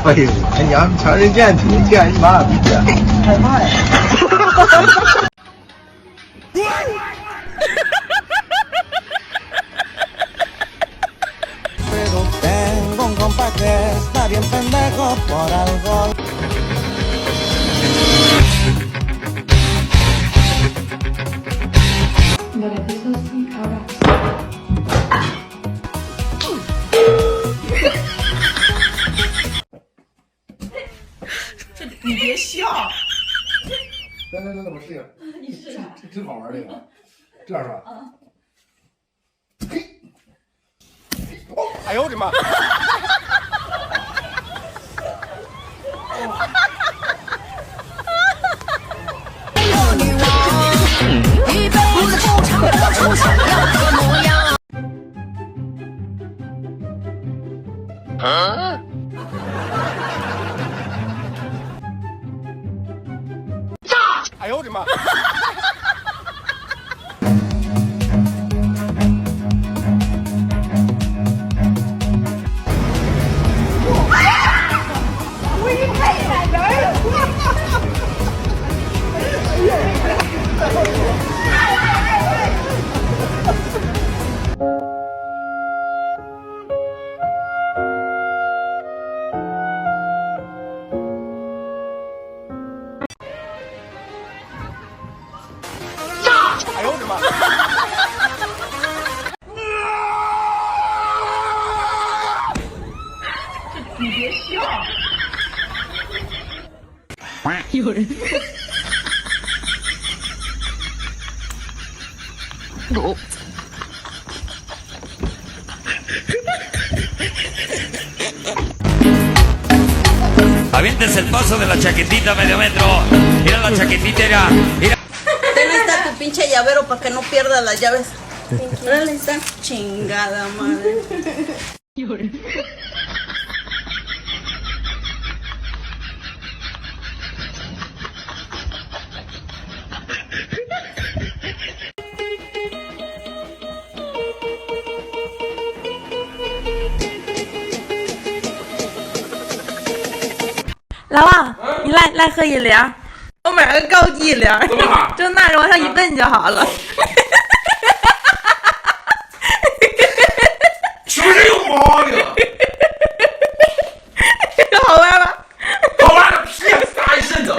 哎呦，哎娘，强人健体，健你妈逼的，害怕呀！你别笑。来，我试一个。你试试。这真好玩，这个。这样是吧？哎呦我的妈！女王一辈子不常活出想要的模样。哎呦我的妈！哎呦我的妈！你别笑。有人。哦。Aviéntense el paso de la chaquetita medio metro. Mira la chaquetita, mira. Ten está tu pinche llavero para que no pierdas las llaves. Órale, está chingada madre. 有人。老王，你来喝饮料，我买了个高级饮料，就拿着往上一蹬就好了。是不是有毛病？好玩吗？好玩个屁！撒一身子。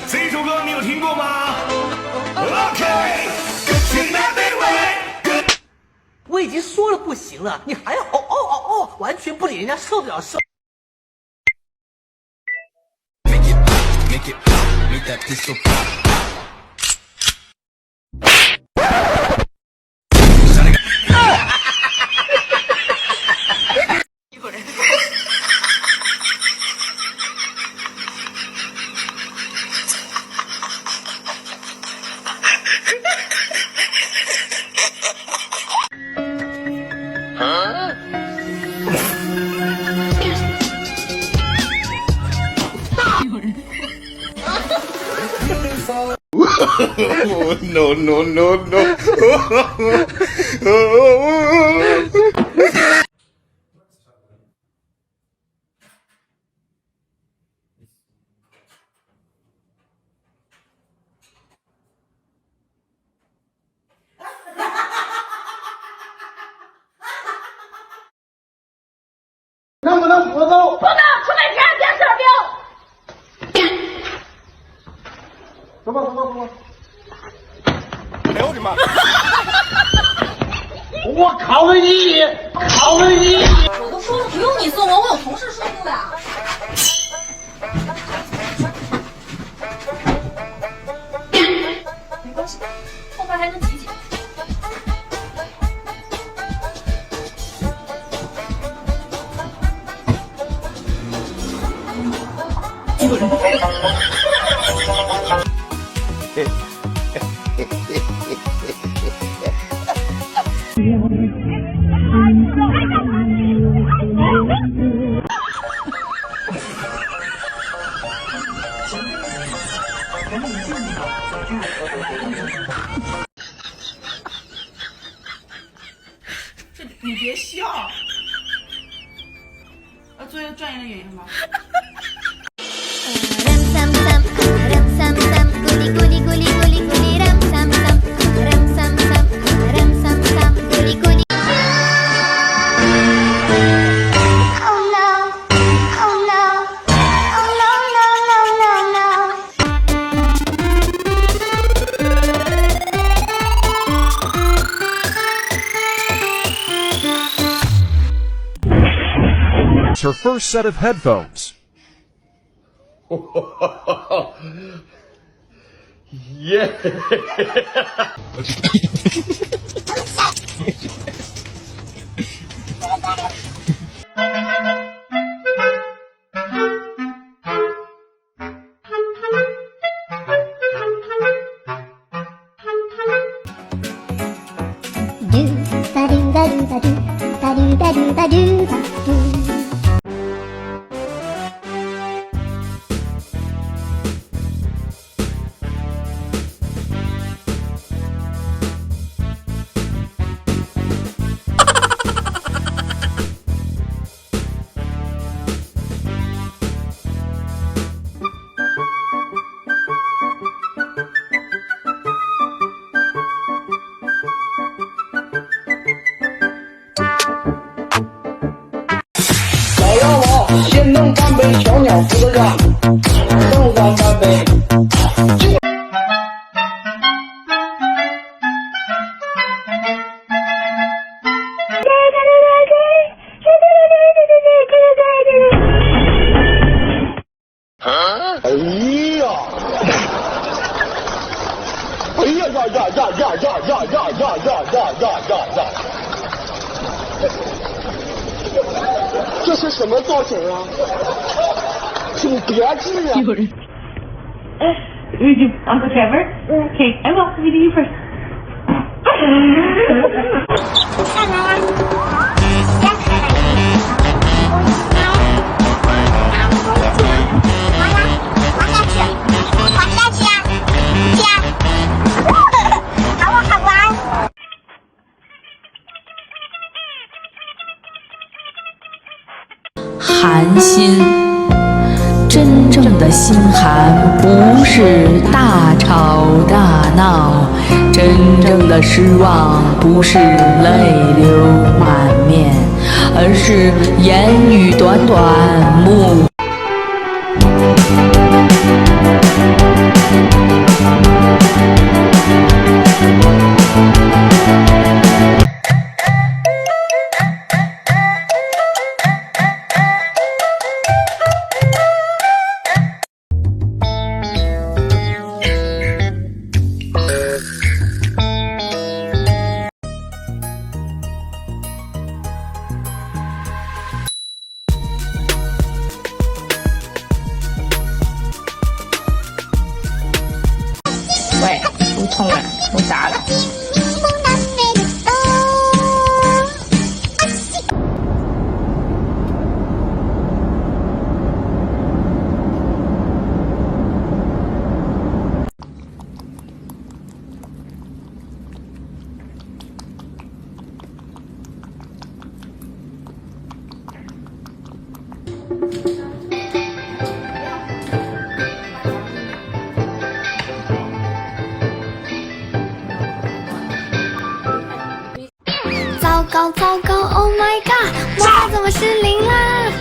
这首歌你有听过吗 ？OK， 请来卑微。我已经说了不行了，你还要哦，完全不理人家受不了受。Make it pop, make that pistol pop. No, no, no, no. 能不能不走？不能，出门前别射标。走吧，走吧，走吧。哎呦我的妈！我考了你，考了你。我都说了不用你送我，我有同事说过的。没关系，后边还能挤挤。你别笑，做一个专业的演员吧。ram sam sam ram sam sam guli guli guli guli guli ram sam sam ram sam sam ram sam sam guli guli oh no oh no oh no no no no no It's her first set of headphones. Yeah. do ba do ba do ba do ba do ba do ba do ba do. 先能翻倍，小鸟扶着秧，正翻翻倍。哎呀！哎呀呀呀呀呀呀呀呀呀呀呀呀呀！这是什么造型啊？挺别致啊！有人。Would you, Uncle Trevor? Okay, I will. We do you first. 寒心，真正的心寒不是大吵大闹，真正的失望不是泪流满面，而是言语短短目。喂，不冲了，我咋了？糟糕糟糕 ，Oh my god，魔法怎么失灵啦？